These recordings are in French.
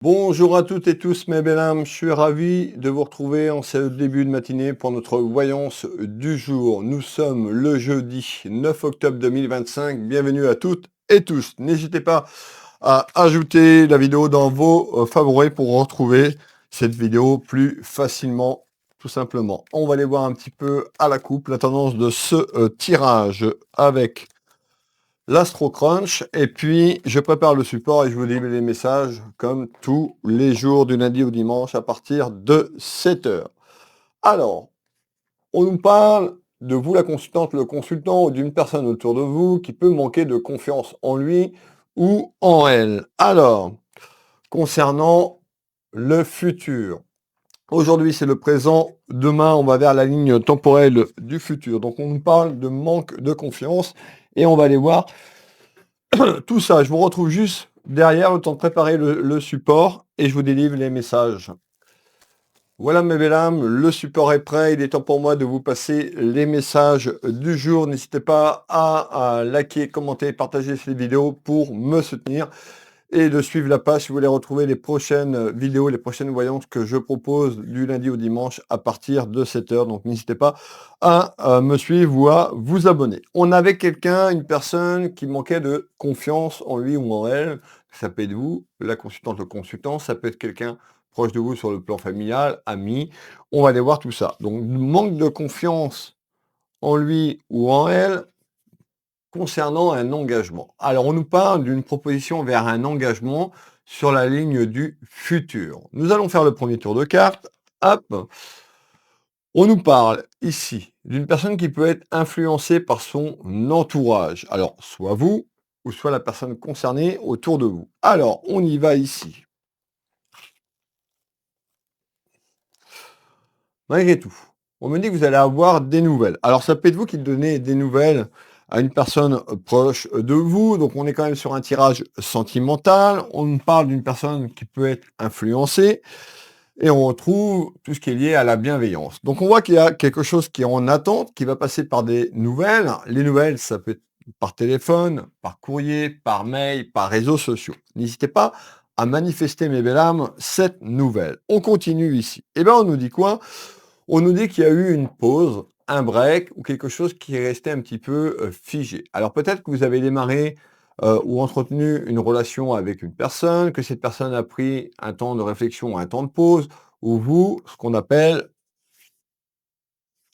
Bonjour à toutes et tous mes belles âmes, je suis ravi de vous retrouver en ce début de matinée pour notre voyance du jour. Nous sommes le jeudi 9 octobre 2025, bienvenue à toutes et tous. N'hésitez pas à ajouter la vidéo dans vos favoris pour retrouver cette vidéo plus facilement, tout simplement. On va aller voir un petit peu à la coupe la tendance de ce tirage avec l'Astro Crunch, et puis je prépare le support et je vous livre les messages comme tous les jours du lundi au dimanche à partir de 7 heures. Alors, on nous parle de vous la consultante, le consultant ou d'une personne autour de vous qui peut manquer de confiance en lui ou en elle. Alors, concernant le futur, aujourd'hui c'est le présent, demain on va vers la ligne temporelle du futur. Donc on nous parle de manque de confiance et on va aller voir tout ça. Je vous retrouve juste derrière le temps de préparer le support et je vous délivre les messages. Voilà mes belles âmes, le support est prêt, il est temps pour moi de vous passer les messages du jour. N'hésitez pas à liker, commenter, partager cette vidéo pour me soutenir et de suivre la page si vous voulez retrouver les prochaines vidéos, les prochaines voyances que je propose du lundi au dimanche à partir de 7 heures. Donc n'hésitez pas à me suivre ou à vous abonner. On avait quelqu'un, une personne qui manquait de confiance en lui ou en elle. Ça peut être vous, la consultante, le consultant, ça peut être quelqu'un proche de vous sur le plan familial, ami. On va aller voir tout ça. Donc manque de confiance en lui ou en elle, concernant un engagement. Alors, on nous parle d'une proposition vers un engagement sur la ligne du futur. Nous allons faire le premier tour de carte. Hop. On nous parle ici d'une personne qui peut être influencée par son entourage. Alors, soit vous, ou soit la personne concernée autour de vous. Alors, on y va ici. Malgré tout, on me dit que vous allez avoir des nouvelles. Alors, ça peut être vous qui donnez des nouvelles à une personne proche de vous. Donc, on est quand même sur un tirage sentimental. On parle d'une personne qui peut être influencée. Et on retrouve tout ce qui est lié à la bienveillance. Donc, on voit qu'il y a quelque chose qui est en attente, qui va passer par des nouvelles. Les nouvelles, ça peut être par téléphone, par courrier, par mail, par réseaux sociaux. N'hésitez pas à manifester, mes belles âmes, cette nouvelle. On continue ici. Eh bien, on nous dit quoi? On nous dit qu'il y a eu une pause, un break ou quelque chose qui est resté un petit peu figé. Alors peut-être que vous avez démarré ou entretenu une relation avec une personne, que cette personne a pris un temps de réflexion, un temps de pause, ou vous, ce qu'on appelle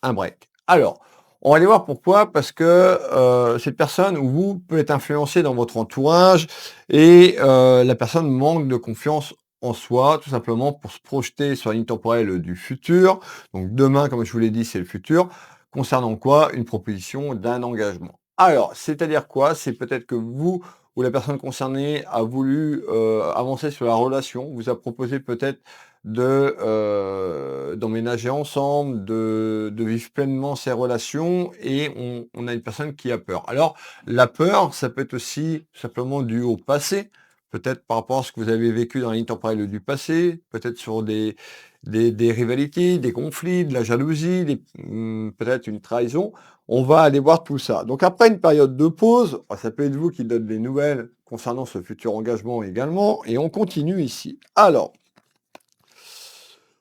un break. Alors, on va aller voir pourquoi, parce que cette personne ou vous peut être influencé dans votre entourage et la personne manque de confiance en soi, tout simplement pour se projeter sur la ligne temporelle du futur. Donc demain, comme je vous l'ai dit, c'est le futur. Concernant quoi? Une proposition d'un engagement. Alors, c'est-à-dire quoi? C'est peut-être que vous ou la personne concernée a voulu avancer sur la relation, vous a proposé peut-être d'emménager ensemble, de vivre pleinement ses relations et on a une personne qui a peur. Alors, la peur, ça peut être aussi simplement dû au passé, peut-être par rapport à ce que vous avez vécu dans la ligne temporelle du passé, peut-être sur des rivalités, des conflits, de la jalousie, peut-être une trahison. On va aller voir tout ça. Donc après une période de pause, ça peut être vous qui donne des nouvelles concernant ce futur engagement également, et on continue ici. Alors,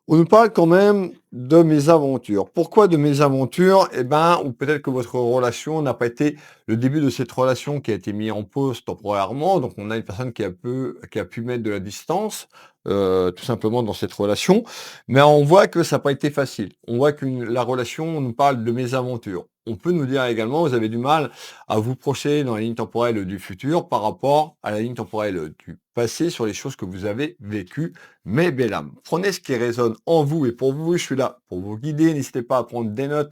on nous parle quand même de mésaventures. Pourquoi de mésaventures? Eh ben, ou peut-être que votre relation n'a pas été le début de cette relation qui a été mis en pause temporairement. Donc, on a une personne qui a pu mettre de la distance, tout simplement dans cette relation. Mais on voit que ça n'a pas été facile. On voit que la relation, on nous parle de mésaventures. On peut nous dire également, vous avez du mal à vous projeter dans la ligne temporelle du futur par rapport à la ligne temporelle du passé sur les choses que vous avez vécues. Mais belle âme, prenez ce qui résonne en vous et pour vous, je suis là pour vous guider. N'hésitez pas à prendre des notes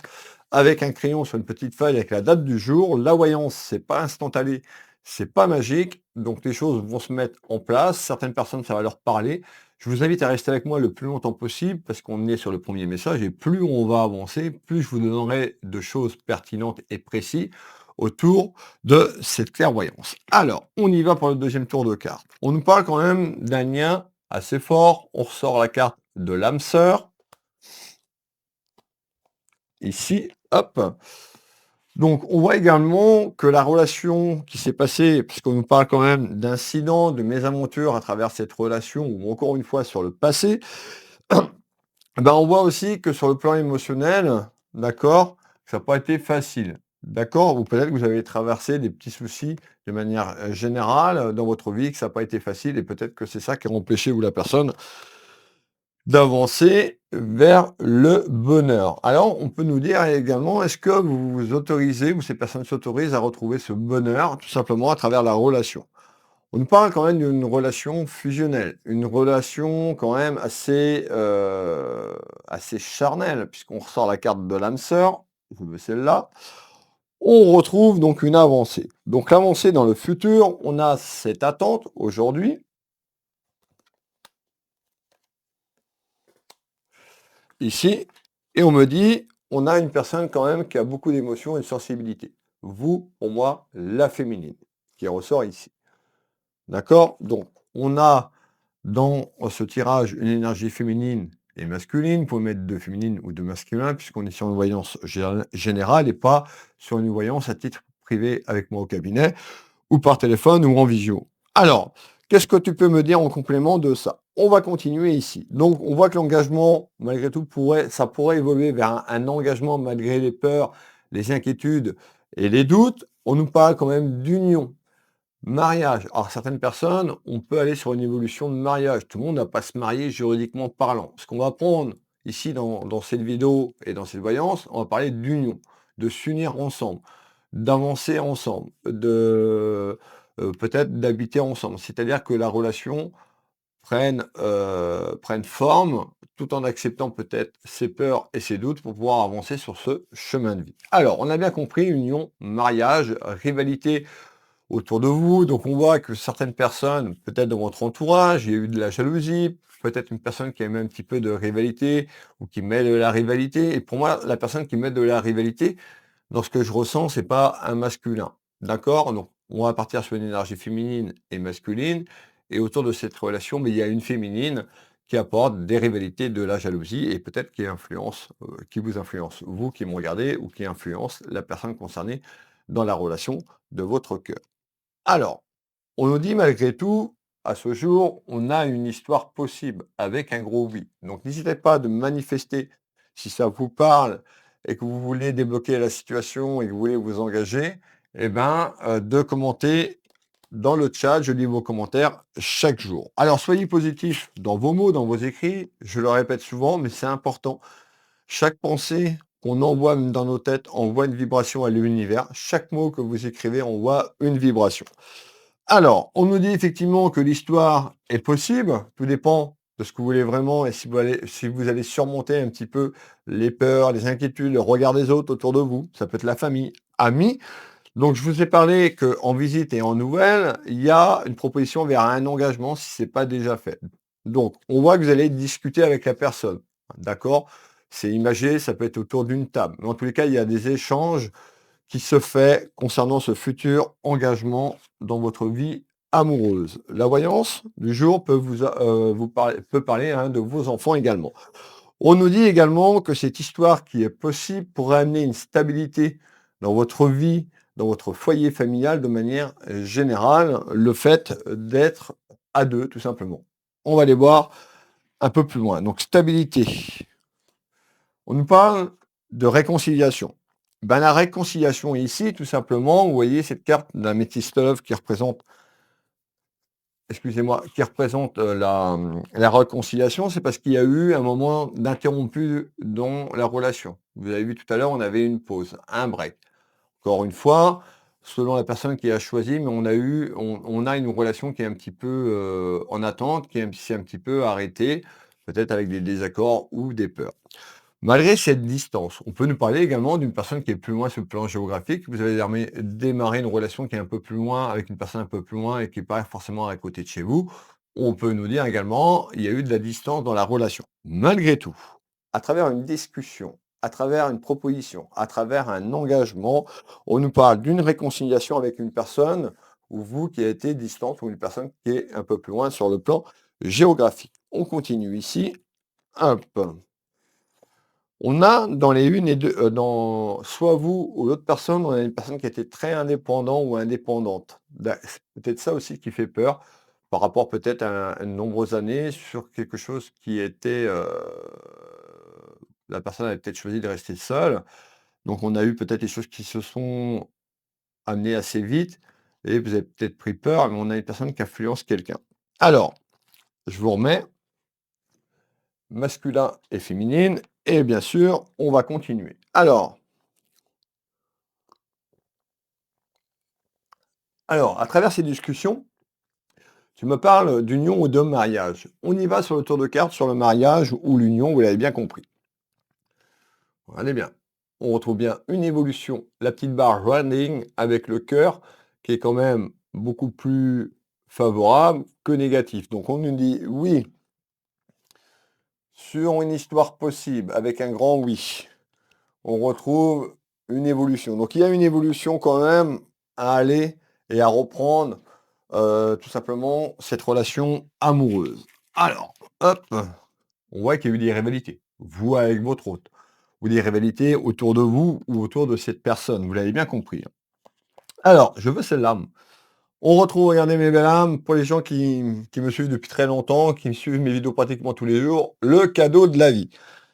avec un crayon sur une petite feuille avec la date du jour. La voyance, c'est pas instantané, c'est pas magique, donc les choses vont se mettre en place. Certaines personnes, ça va leur parler. Je vous invite à rester avec moi le plus longtemps possible parce qu'on est sur le premier message et plus on va avancer, plus je vous donnerai de choses pertinentes et précises autour de cette clairvoyance. Alors, on y va pour le deuxième tour de carte. On nous parle quand même d'un lien assez fort. On ressort la carte de l'âme sœur. Ici, hop. Donc, on voit également que la relation qui s'est passée, puisqu'on nous parle quand même d'incidents, de mésaventures à travers cette relation ou encore une fois sur le passé, ben, on voit aussi que sur le plan émotionnel, d'accord, ça n'a pas été facile, d'accord? Ou peut-être que vous avez traversé des petits soucis de manière, générale, dans votre vie, que ça n'a pas été facile et peut-être que c'est ça qui a empêché ou la personne d'avancer vers le bonheur. Alors, on peut nous dire également, est-ce que vous vous autorisez ou ces personnes s'autorisent à retrouver ce bonheur tout simplement à travers la relation? On nous parle quand même d'une relation fusionnelle, une relation quand même assez, assez charnelle puisqu'on ressort la carte de l'âme sœur, je veux celle-là. On retrouve donc une avancée. Donc l'avancée dans le futur, on a cette attente aujourd'hui, ici, et on me dit, on a une personne quand même qui a beaucoup d'émotions et de sensibilité. Vous, pour moi, la féminine, qui ressort ici. D'accord? Donc, on a dans ce tirage une énergie féminine et masculine. Vous pouvez mettre de féminine ou de masculin, puisqu'on est sur une voyance générale et pas sur une voyance à titre privé avec moi au cabinet ou par téléphone ou en visio. Alors, qu'est-ce que tu peux me dire en complément de ça? On va continuer ici. Donc, on voit que l'engagement, malgré tout, ça pourrait évoluer vers un engagement malgré les peurs, les inquiétudes et les doutes. On nous parle quand même d'union. Mariage. Alors, certaines personnes, on peut aller sur une évolution de mariage. Tout le monde n'a pas à se marier juridiquement parlant. Ce qu'on va prendre ici dans cette vidéo et dans cette voyance, on va parler d'union, de s'unir ensemble, d'avancer ensemble, de peut-être d'habiter ensemble. C'est-à-dire que la relation prenne forme tout en acceptant peut-être ses peurs et ses doutes pour pouvoir avancer sur ce chemin de vie. Alors, on a bien compris, union, mariage, rivalité autour de vous. Donc on voit que certaines personnes, peut-être dans votre entourage, il y a eu de la jalousie, peut-être une personne qui aime un petit peu de rivalité ou qui met de la rivalité. Et pour moi, la personne qui met de la rivalité, dans ce que je ressens, c'est pas un masculin. D'accord? Donc on va partir sur une énergie féminine et masculine. Et autour de cette relation, mais il y a une féminine qui apporte des rivalités, de la jalousie et peut-être qui vous influence, vous qui me regardez, ou qui influence la personne concernée dans la relation de votre cœur. Alors, on nous dit malgré tout, à ce jour, on a une histoire possible avec un gros oui. Donc n'hésitez pas de manifester si ça vous parle et que vous voulez débloquer la situation et que vous voulez vous engager, eh ben, de commenter dans le chat. Je lis vos commentaires chaque jour. Alors soyez positifs dans vos mots, dans vos écrits. Je le répète souvent, mais c'est important. Chaque pensée qu'on envoie même dans nos têtes envoie une vibration à l'univers. Chaque mot que vous écrivez envoie une vibration. Alors, on nous dit effectivement que l'histoire est possible, tout dépend de ce que vous voulez vraiment et si vous allez surmonter un petit peu les peurs, les inquiétudes, le regard des autres autour de vous. Ça peut être la famille, amis. Donc, je vous ai parlé qu'en visite et en nouvelles, il y a une proposition vers un engagement si ce n'est pas déjà fait. Donc, on voit que vous allez discuter avec la personne. D'accord? C'est imagé, ça peut être autour d'une table. Mais en tous les cas, il y a des échanges qui se fait concernant ce futur engagement dans votre vie amoureuse. La voyance du jour peut parler hein, de vos enfants également. On nous dit également que cette histoire qui est possible pourrait amener une stabilité dans votre vie, dans votre foyer familial de manière générale, le fait d'être à deux, tout simplement. On va aller voir un peu plus loin. Donc, stabilité. On nous parle de réconciliation. Ben, la réconciliation ici, tout simplement, vous voyez cette carte d'un Métis Love qui représente, excusez-moi, qui représente la réconciliation, c'est parce qu'il y a eu un moment d'interrompu dans la relation. Vous avez vu tout à l'heure, on avait une pause, un break. Encore une fois, selon la personne qui a choisi, mais on a une relation qui est un petit peu en attente, s'est un petit peu arrêtée, peut-être avec des désaccords ou des peurs. Malgré cette distance, on peut nous parler également d'une personne qui est plus loin sur le plan géographique. Vous avez démarré une relation qui est un peu plus loin, avec une personne un peu plus loin et qui n'est pas forcément à côté de chez vous. On peut nous dire également, il y a eu de la distance dans la relation. Malgré tout, à travers une discussion, à travers une proposition, à travers un engagement, on nous parle d'une réconciliation avec une personne ou vous qui a été distante ou une personne qui est un peu plus loin sur le plan géographique. On continue ici. Hop. On a dans les une et 2, dans soit vous ou l'autre personne, on a une personne qui était très indépendant ou indépendante. C'est peut-être ça aussi qui fait peur, par rapport peut-être à de nombreuses années sur quelque chose qui était, la personne avait peut-être choisi de rester seule. Donc on a eu peut-être des choses qui se sont amenées assez vite et vous avez peut-être pris peur, mais on a une personne qui influence quelqu'un. Alors, je vous remets masculin et féminine et bien sûr, on va continuer. Alors, à travers ces discussions, tu me parles d'union ou de mariage. On y va sur le tour de carte sur le mariage ou l'union, vous l'avez bien compris. Regardez bien. On retrouve bien une évolution, la petite barre running avec le cœur, qui est quand même beaucoup plus favorable que négatif. Donc on nous dit oui sur une histoire possible avec un grand oui. On retrouve une évolution. Donc il y a une évolution quand même à aller et à reprendre tout simplement cette relation amoureuse. Alors, hop, on voit qu'il y a eu des rivalités. Vous avec votre hôte. Ou des rivalités autour de vous ou autour de cette personne. Vous l'avez bien compris, hein. Alors, je veux celle-là. On retrouve, regardez mes belles âmes, pour les gens qui me suivent depuis très longtemps, qui me suivent mes vidéos pratiquement tous les jours, le cadeau de la vie.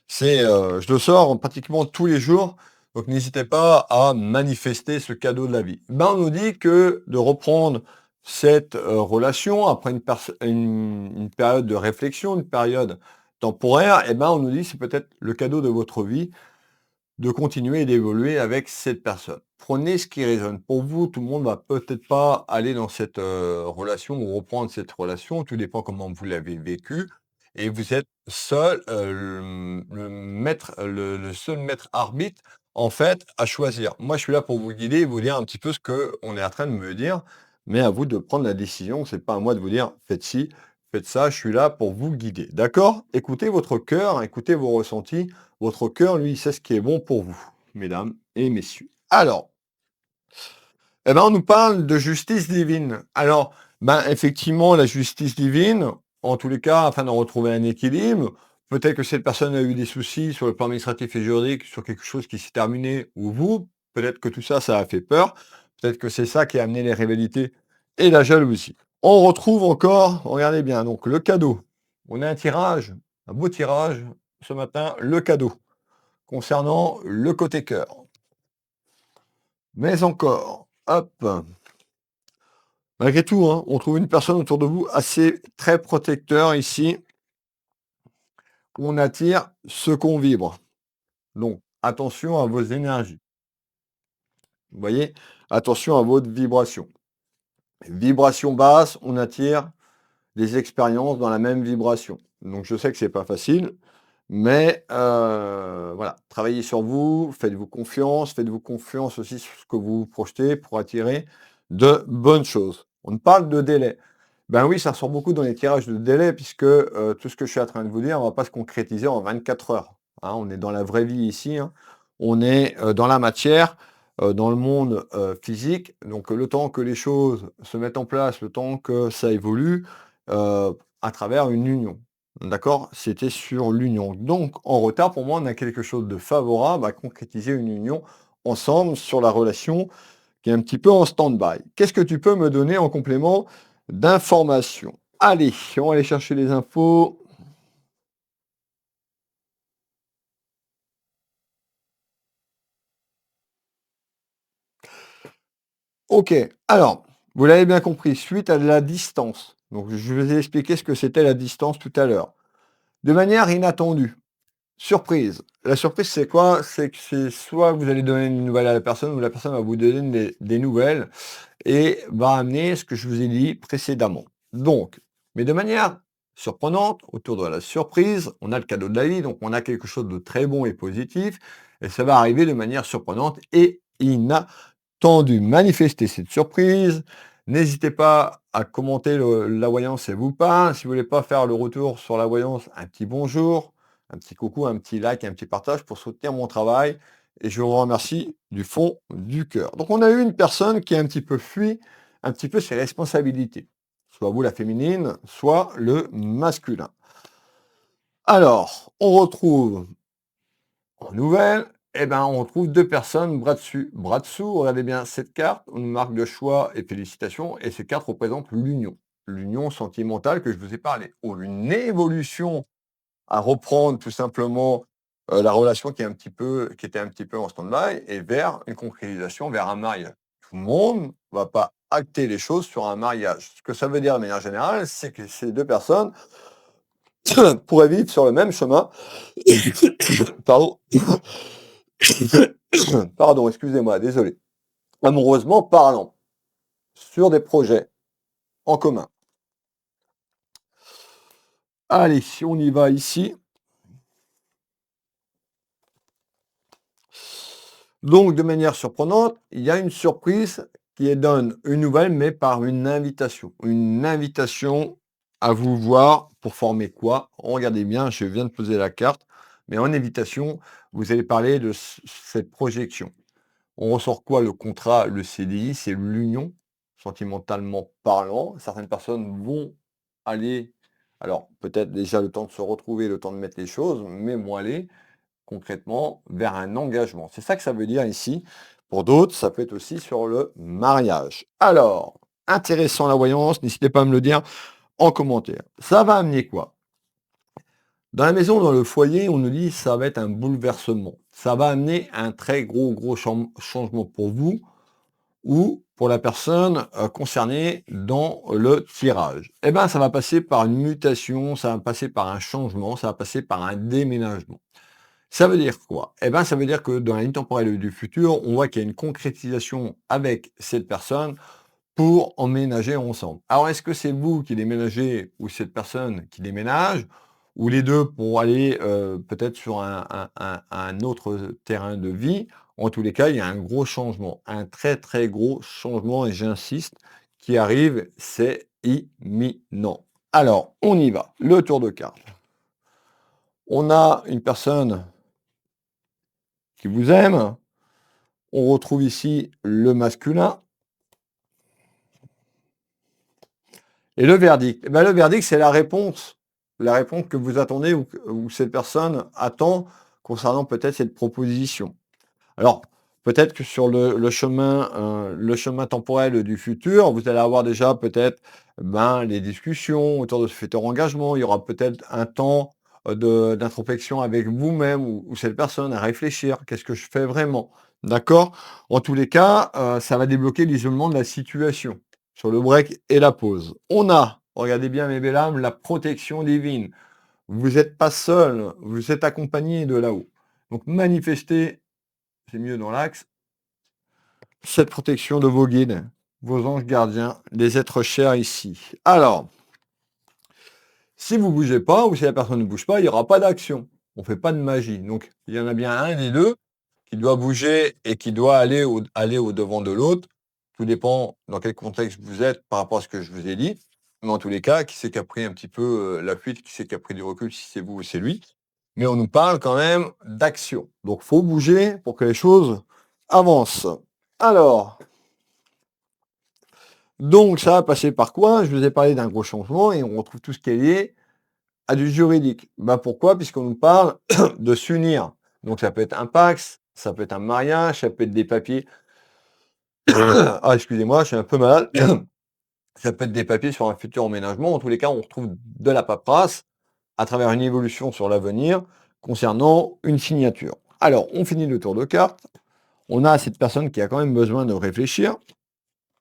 Je le sors pratiquement tous les jours, donc n'hésitez pas à manifester ce cadeau de la vie. Ben, on nous dit que de reprendre cette relation après une période de réflexion, une période temporaire, et ben, on nous dit c'est peut-être le cadeau de votre vie de continuer et d'évoluer avec cette personne. Prenez ce qui résonne pour vous. Tout le monde va peut-être pas aller dans cette relation ou reprendre cette relation. Tout dépend comment vous l'avez vécu. Et vous êtes seul, le seul maître arbitre, en fait, à choisir. Moi, je suis là pour vous guider et vous dire un petit peu ce qu'on est en train de me dire, mais à vous de prendre la décision. C'est pas à moi de vous dire faites ci, faites ça. Je suis là pour vous guider. D'accord? Écoutez votre cœur, écoutez vos ressentis. Votre cœur, lui, il sait ce qui est bon pour vous, mesdames et messieurs. Alors, eh ben, on nous parle de justice divine. Alors, ben, effectivement, la justice divine, en tous les cas, afin de retrouver un équilibre, peut-être que cette personne a eu des soucis sur le plan administratif et juridique, sur quelque chose qui s'est terminé, ou vous, peut-être que tout ça, ça a fait peur. Peut-être que c'est ça qui a amené les rivalités et la jalousie. On retrouve encore, regardez bien, donc le cadeau. On a un tirage, un beau tirage ce matin, le cadeau concernant le côté cœur. Mais encore, hop, malgré tout, hein, on trouve une personne autour de vous assez très protecteur ici. On attire ce qu'on vibre. Donc, attention à vos énergies. Vous voyez? Attention à votre vibration. Vibration basse, on attire des expériences dans la même vibration. Donc, je sais que c'est pas facile, mais voilà, travaillez sur vous, faites-vous confiance aussi sur ce que vous projetez pour attirer de bonnes choses. On parle de délai. Ben oui, ça ressort beaucoup dans les tirages de délai puisque, tout ce que je suis en train de vous dire, on va pas se concrétiser en 24 heures, hein. On est dans la vraie vie ici, hein. On est, dans la matière, dans le monde, physique. Donc, le temps que les choses se mettent en place, le temps que ça évolue, à travers une union. D'accord? C'était sur l'union. Donc en retard, pour moi, on a quelque chose de favorable à concrétiser une union ensemble sur la relation qui est un petit peu en stand-by. Qu'est-ce que tu peux me donner en complément d'informations? Allez, on va aller chercher les infos. OK, alors, vous l'avez bien compris, suite à la distance. Donc je vous ai expliqué ce que c'était la distance tout à l'heure. De manière inattendue. Surprise. La surprise, c'est quoi? C'est que c'est soit vous allez donner une nouvelle à la personne ou la personne va vous donner des nouvelles et va amener ce que je vous ai dit précédemment. Donc, mais de manière surprenante, autour de la surprise, on a le cadeau de la vie, donc on a quelque chose de très bon et positif, et ça va arriver de manière surprenante et inattendue. Manifestez cette surprise. N'hésitez pas à commenter la voyance si elle vous parle. Si vous voulez pas faire le retour sur la voyance, un petit bonjour, un petit coucou, un petit like, un petit partage pour soutenir mon travail. Et je vous remercie du fond du cœur. Donc on a eu une personne qui a un petit peu fui un petit peu ses responsabilités. Soit vous la féminine, soit le masculin. Alors, on retrouve En nouvelle, eh ben, on trouve 2 personnes bras dessus, bras dessous. Regardez bien cette carte, une marque de choix et félicitations et ces cartes représentent l'union. L'union sentimentale que je vous ai parlé, ou une évolution à reprendre tout simplement, la relation qui était un petit peu en stand-by et vers une concrétisation, vers un mariage. Tout le monde va pas acter les choses sur un mariage. Ce que ça veut dire de manière générale, c'est que ces 2 personnes pourraient vivre sur le même chemin. Pardon. Pardon, excusez-moi, désolé. Amoureusement parlant, sur des projets en commun. Allez, si on y va ici. Donc, de manière surprenante, il y a une surprise qui donne une nouvelle, mais par une invitation. Une invitation à vous voir pour former quoi? Regardez bien, je viens de poser la carte, mais en invitation, vous allez parler de cette projection. On ressort quoi? Le contrat, le CDI, c'est l'union, sentimentalement parlant. Certaines personnes vont aller, alors peut-être déjà le temps de se retrouver, le temps de mettre les choses, mais vont aller concrètement vers un engagement. C'est ça que ça veut dire ici. Pour d'autres, ça peut être aussi sur le mariage. Alors, intéressant la voyance, n'hésitez pas à me le dire en commentaire. Ça va amener quoi? Dans la maison, dans le foyer, on nous dit ça va être un bouleversement. Ça va amener un très gros changement pour vous ou pour la personne concernée dans le tirage. Eh bien, ça va passer par une mutation, ça va passer par un changement, ça va passer par un déménagement. Ça veut dire quoi? Eh ben, ça veut dire que dans la ligne temporelle du futur, on voit qu'il y a une concrétisation avec cette personne pour emménager ensemble. Alors, est-ce que c'est vous qui déménagez ou cette personne qui déménage? Ou les 2 pour aller, peut-être sur un autre terrain de vie? En tous les cas, il y a un gros changement, un très gros changement et j'insiste, qui arrive, c'est imminent. Alors, on y va, le tour de cartes. On a une personne qui vous aime. On retrouve ici le masculin. Et le verdict? Eh ben, le verdict, c'est la réponse que vous attendez ou cette personne attend concernant peut-être cette proposition. Alors, peut-être que sur le chemin temporel du futur, vous allez avoir déjà peut-être, ben, les discussions autour de ce futur engagement. Il y aura peut-être un temps, d'introspection avec vous-même ou cette personne à réfléchir. Qu'est-ce que je fais vraiment? D'accord? En tous les cas, ça va débloquer l'isolement de la situation, sur le break et la pause. On a, regardez bien mes belles âmes, la protection divine. Vous êtes pas seul, vous êtes accompagné de là-haut. Donc manifestez, c'est mieux dans l'axe, cette protection de vos guides, vos anges gardiens, les êtres chers ici. Alors, si vous ne bougez pas ou si la personne ne bouge pas, il n'y aura pas d'action. On ne fait pas de magie. Donc, il y en a bien un des deux qui doit bouger et qui doit aller au devant de l'autre. Tout dépend dans quel contexte vous êtes par rapport à ce que je vous ai dit. Mais en tous les cas, qui c'est qui a pris un petit peu la fuite, qui c'est qui a pris du recul, si c'est vous ou c'est lui. Mais on nous parle quand même d'action. Donc, faut bouger pour que les choses avancent. Alors, donc ça va passer par quoi? Je vous ai parlé d'un gros changement et on retrouve tout ce qui est lié à du juridique. Bah, pourquoi? Puisqu'on nous parle de s'unir. Donc ça peut être un PACS, ça peut être un mariage, ça peut être des papiers. Ah, excusez-moi, je suis un peu malade. Ça peut être des papiers sur un futur emménagement. En tous les cas, on retrouve de la paperasse à travers une évolution sur l'avenir concernant une signature. Alors, on finit le tour de carte. On a cette personne qui a quand même besoin de réfléchir,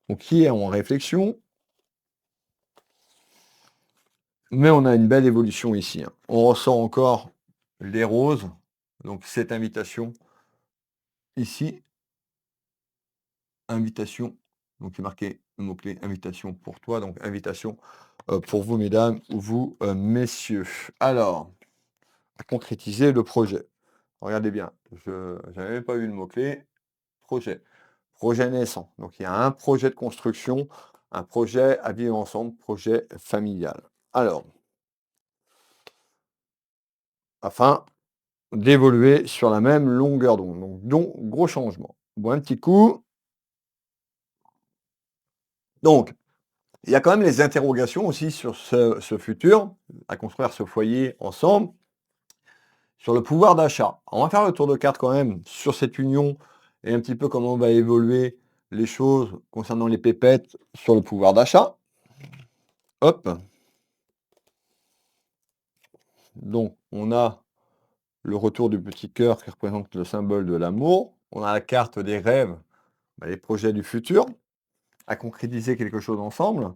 donc qui est en réflexion, mais on a une belle évolution ici, hein. On ressent encore les roses, donc cette invitation ici, invitation, donc c'est marqué le mot-clé invitation pour toi, donc invitation pour vous mesdames ou vous messieurs. Alors, à concrétiser le projet. Regardez bien, je n'avais même pas vu le mot-clé, projet. Projet naissant. Donc il y a un projet de construction, un projet à vivre ensemble, projet familial. Alors, afin d'évoluer sur la même longueur d'onde. Donc, gros changement. Bon, un petit coup. Donc, il y a quand même les interrogations aussi sur ce futur, à construire ce foyer ensemble. sur le pouvoir d'achat. On va faire le tour de carte quand même sur cette union et un petit peu comment va évoluer les choses concernant les pépettes sur le pouvoir d'achat. Hop, donc on a le retour du petit cœur qui représente le symbole de l'amour. On a la carte des rêves, les projets du futur, à concrétiser quelque chose ensemble.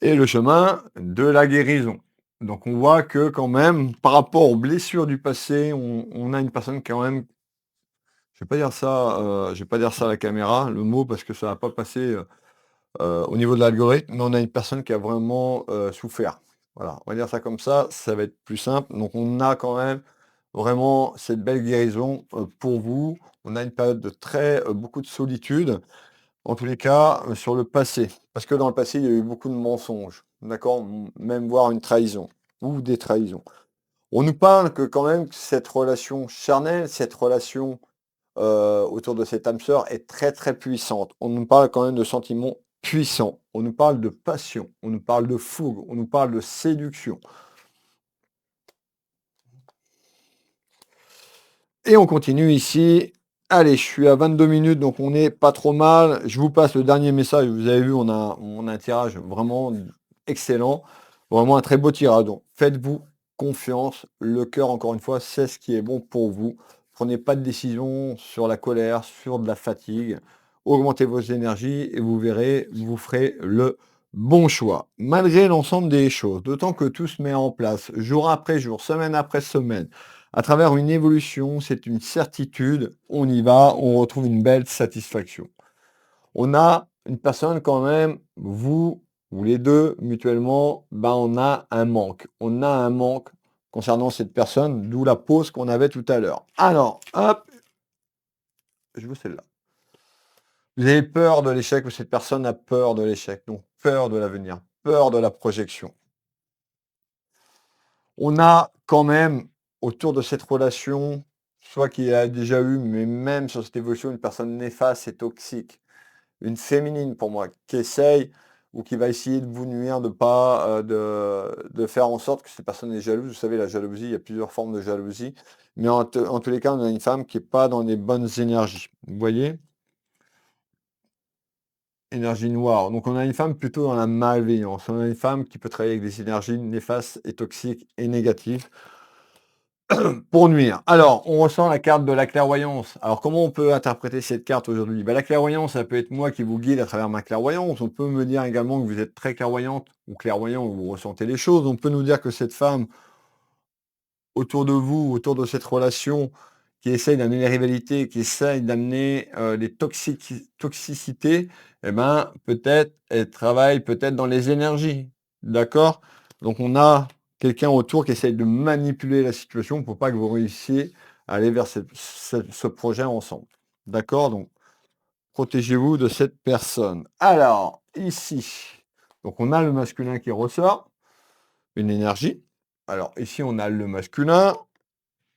Et le chemin de la guérison. Donc on voit que quand même, par rapport aux blessures du passé, on a une personne quand même, je vais pas dire ça, je vais pas dire ça à la caméra, le mot, parce que ça va pas passer, au niveau de l'algorithme, mais on a une personne qui a vraiment, souffert. Voilà, on va dire ça comme ça va être plus simple. Donc on a quand même vraiment cette belle guérison, pour vous. On a une période de très, beaucoup de solitude. En tous les cas, sur le passé. Parce que dans le passé, il y a eu beaucoup de mensonges, d'accord? Même voire une trahison ou des trahisons. On nous parle que quand même cette relation charnelle, cette relation, autour de cette âme sœur est très, très puissante. On nous parle quand même de sentiments puissants. On nous parle de passion, on nous parle de fougue, on nous parle de séduction. Et on continue ici. Allez, je suis à 22 minutes, donc on est pas trop mal. Je vous passe le dernier message. Vous avez vu, on a un tirage vraiment excellent. Vraiment un très beau tirage. Donc, faites-vous confiance. Le cœur, encore une fois, c'est ce qui est bon pour vous. Prenez pas de décision sur la colère, sur de la fatigue. Augmentez vos énergies et vous verrez, vous ferez le bon choix. Malgré l'ensemble des choses, d'autant que tout se met en place, jour après jour, semaine après semaine, à travers une évolution, c'est une certitude, on y va, on retrouve une belle satisfaction. On a une personne quand même, vous les deux, mutuellement, on a un manque. On a un manque concernant cette personne, d'où la pause qu'on avait tout à l'heure. Alors, hop, je veux celle-là. Vous avez peur de l'échec ou cette personne a peur de l'échec, donc peur de l'avenir, peur de la projection. On a quand même, autour de cette relation, soit qu'il y a déjà eu, mais même sur cette évolution, une personne néfaste et toxique. Une féminine pour moi, qui essaye ou qui va essayer de vous nuire, de pas, de faire en sorte que cette personne est jalouse. Vous savez, la jalousie, il y a plusieurs formes de jalousie. Mais en tous les cas, on a une femme qui est pas dans les bonnes énergies. Vous voyez? Énergie noire. Donc on a une femme plutôt dans la malveillance. On a une femme qui peut travailler avec des énergies néfastes et toxiques et négatives. Pour nuire. Alors, on ressent la carte de la clairvoyance. Alors, comment on peut interpréter cette carte aujourd'hui? La clairvoyance, ça peut être moi qui vous guide à travers ma clairvoyance. On peut me dire également que vous êtes très clairvoyante ou clairvoyant, où vous ressentez les choses. On peut nous dire que cette femme, autour de vous, autour de cette relation, qui essaye d'amener les rivalités, qui essaye d'amener les toxicités, peut-être, elle travaille peut-être dans les énergies. D'accord? Donc on a quelqu'un autour qui essaye de manipuler la situation pour pas que vous réussissiez à aller vers ce projet ensemble. D'accord? Donc protégez-vous de cette personne. Alors, ici, donc on a le masculin qui ressort, une énergie. Alors ici, on a le masculin.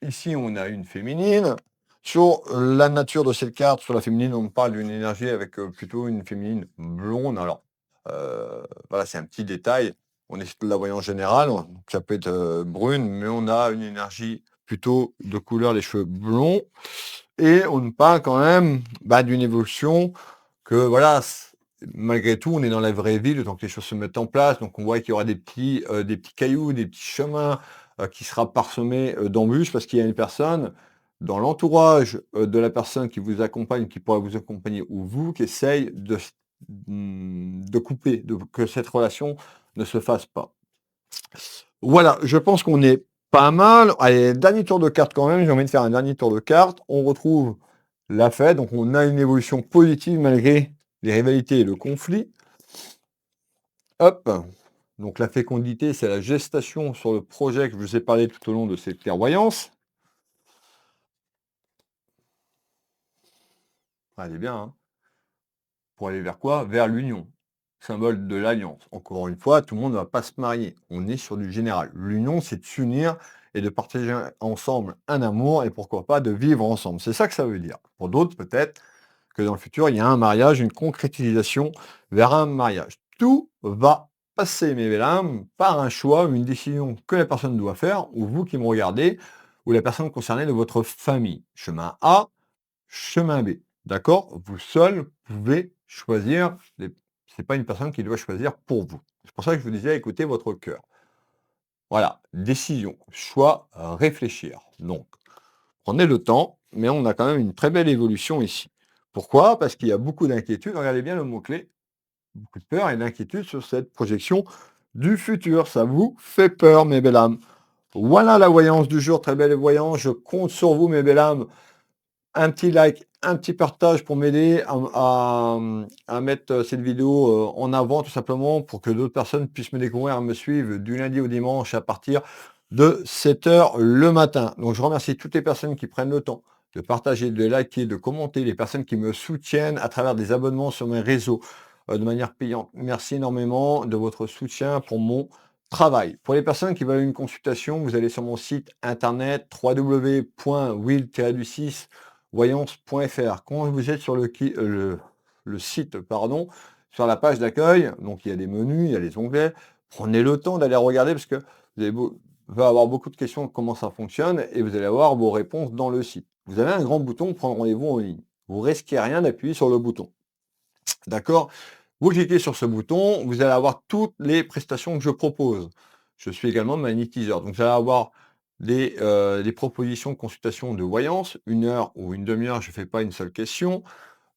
Ici, on a une féminine. Sur la nature de cette carte, sur la féminine, on me parle d'une énergie avec plutôt une féminine blonde. Alors, voilà, c'est un petit détail. On est sur de la voyance générale, donc ça peut être brune, mais on a une énergie plutôt de couleur, les cheveux blonds. Et on nous parle quand même d'une évolution que, voilà, malgré tout, on est dans la vraie vie, le temps que les choses se mettent en place. Donc, on voit qu'il y aura des petits cailloux, des petits chemins qui sera parsemé d'embûches parce qu'il y a une personne dans l'entourage de la personne qui vous accompagne, qui pourrait vous accompagner, ou vous, qui essaye de couper, que cette relation ne se fasse pas. Voilà, je pense qu'on est pas mal. Allez, dernier tour de carte quand même, j'ai envie de faire un dernier tour de carte. On retrouve la fête, donc on a une évolution positive malgré les rivalités et le conflit. Hop, donc la fécondité, c'est la gestation sur le projet que je vous ai parlé tout au long de cette clairvoyance. Elle est bien, hein. Pour aller vers quoi? Vers l'union, symbole de l'alliance. Encore une fois, tout le monde ne va pas se marier. On est sur du général. L'union, c'est de s'unir et de partager ensemble un amour et pourquoi pas de vivre ensemble. C'est ça que ça veut dire. Pour d'autres, peut-être que dans le futur, il y a un mariage, une concrétisation vers un mariage. Tout va passer, mes belles âmes, par un choix, une décision que la personne doit faire, ou vous qui me regardez, ou la personne concernée de votre famille. Chemin A, chemin B. D'accord? Vous seul pouvez choisir. C'est pas une personne qui doit choisir pour vous. C'est pour ça que je vous disais, écoutez votre cœur. Voilà, décision, choix, réfléchir. Donc, prenez le temps, mais on a quand même une très belle évolution ici. Pourquoi? Parce qu'il y a beaucoup d'inquiétudes. Regardez bien le mot-clé, beaucoup de peur et d'inquiétude sur cette projection du futur. Ça vous fait peur, mes belles âmes. Voilà la voyance du jour, très belle voyance. Je compte sur vous, mes belles âmes. Un petit like, un petit partage pour m'aider à mettre cette vidéo en avant, tout simplement, pour que d'autres personnes puissent me découvrir et me suivre du lundi au dimanche à partir de 7 h le matin. Donc, je remercie toutes les personnes qui prennent le temps de partager, de liker, de commenter, les personnes qui me soutiennent à travers des abonnements sur mes réseaux de manière payante. Merci énormément de votre soutien pour mon travail. Pour les personnes qui veulent une consultation, vous allez sur mon site internet www.will-6 voyance.fr. Quand vous êtes sur le site, pardon, sur la page d'accueil, donc il y a des menus, il y a les onglets, prenez le temps d'aller regarder parce que vous allez avoir beaucoup de questions de comment ça fonctionne et vous allez avoir vos réponses dans le site. Vous avez un grand bouton prendre rendez-vous en ligne. Vous risquez rien d'appuyer sur le bouton. D'accord? Vous cliquez sur ce bouton, vous allez avoir toutes les prestations que je propose. Je suis également magnétiseur. Donc, vous allez avoir des propositions de consultation de voyance, 1 heure ou une demi-heure, je ne fais pas une seule question.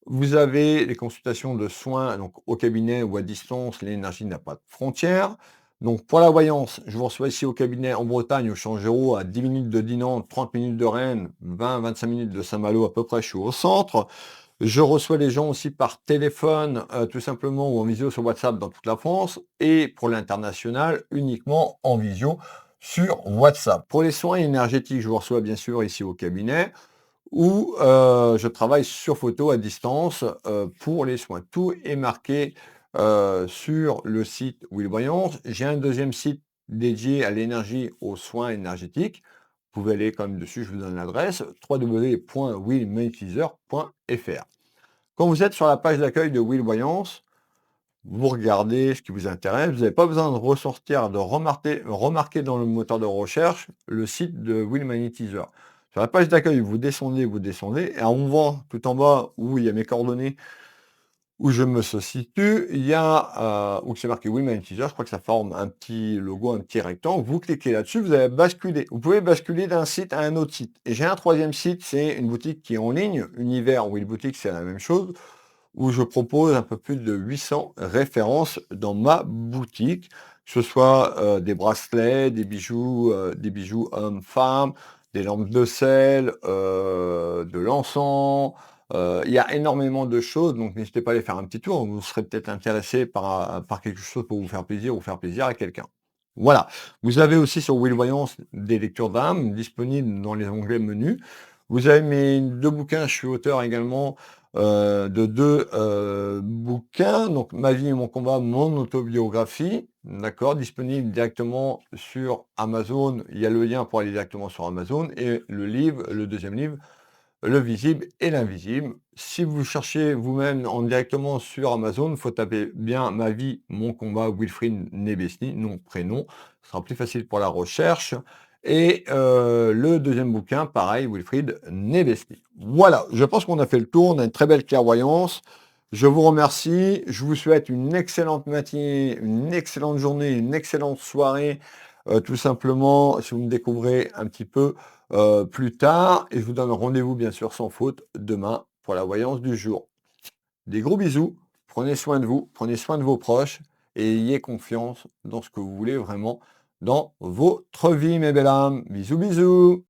Vous avez les consultations de soins, donc au cabinet ou à distance, l'énergie n'a pas de frontières. Donc, pour la voyance, je vous reçois ici au cabinet en Bretagne, au Changereau, à 10 minutes de Dinan, 30 minutes de Rennes, 20-25 minutes de Saint-Malo, à peu près, je suis au centre. Je reçois les gens aussi par téléphone, tout simplement, ou en visio sur WhatsApp dans toute la France, et pour l'international, uniquement en visio sur WhatsApp. Pour les soins énergétiques, je vous reçois bien sûr ici au cabinet, ou je travaille sur photo à distance pour les soins. Tout est marqué sur le site Will Voyance. J'ai un deuxième site dédié à l'énergie, aux soins énergétiques. Vous pouvez aller quand même dessus, je vous donne l'adresse, www.willmaketeaser.fr. Quand vous êtes sur la page d'accueil de Will Voyance, vous regardez ce qui vous intéresse. Vous n'avez pas besoin de ressortir, de remarquer dans le moteur de recherche le site de Will Magnétiseur. Sur la page d'accueil, vous descendez, et en haut, tout en bas, où il y a mes coordonnées, où je me situe, il y a, où c'est marqué Will Magnétiseur, je crois que ça forme un petit logo, un petit rectangle. Vous cliquez là-dessus, vous allez basculer. Vous pouvez basculer d'un site à un autre site. Et j'ai un troisième site, c'est une boutique qui est en ligne, Univers Will Boutique, c'est la même chose, où je propose un peu plus de 800 références dans ma boutique, que ce soit des bracelets, des bijoux hommes-femmes, des lampes de sel, de l'encens. Il y a énormément de choses, donc n'hésitez pas à aller faire un petit tour. Vous serez peut-être intéressé par quelque chose pour vous faire plaisir ou faire plaisir à quelqu'un. Voilà. Vous avez aussi sur Will Voyance des lectures d'âme disponibles dans les onglets menus. Vous avez mes 2 bouquins, je suis auteur également de 2 bouquins, donc Ma vie et mon combat, mon autobiographie, d'accord? Disponible directement sur Amazon. Il y a le lien pour aller directement sur Amazon et le livre, le deuxième livre, Le visible et l'invisible. Si vous cherchez vous-même en directement sur Amazon, il faut taper bien Ma vie, mon combat, Wilfried Nebesny, nom, prénom. Ce sera plus facile pour la recherche. Et le deuxième bouquin, pareil, Wilfried Nebesny. Voilà, je pense qu'on a fait le tour, on a une très belle clairvoyance. Je vous remercie, je vous souhaite une excellente matinée, une excellente journée, une excellente soirée. Tout simplement, si vous me découvrez un petit peu plus tard, et je vous donne rendez-vous bien sûr sans faute demain pour la voyance du jour. Des gros bisous, prenez soin de vous, prenez soin de vos proches et ayez confiance dans ce que vous voulez vraiment dans votre vie, mes belles âmes. Bisous, bisous.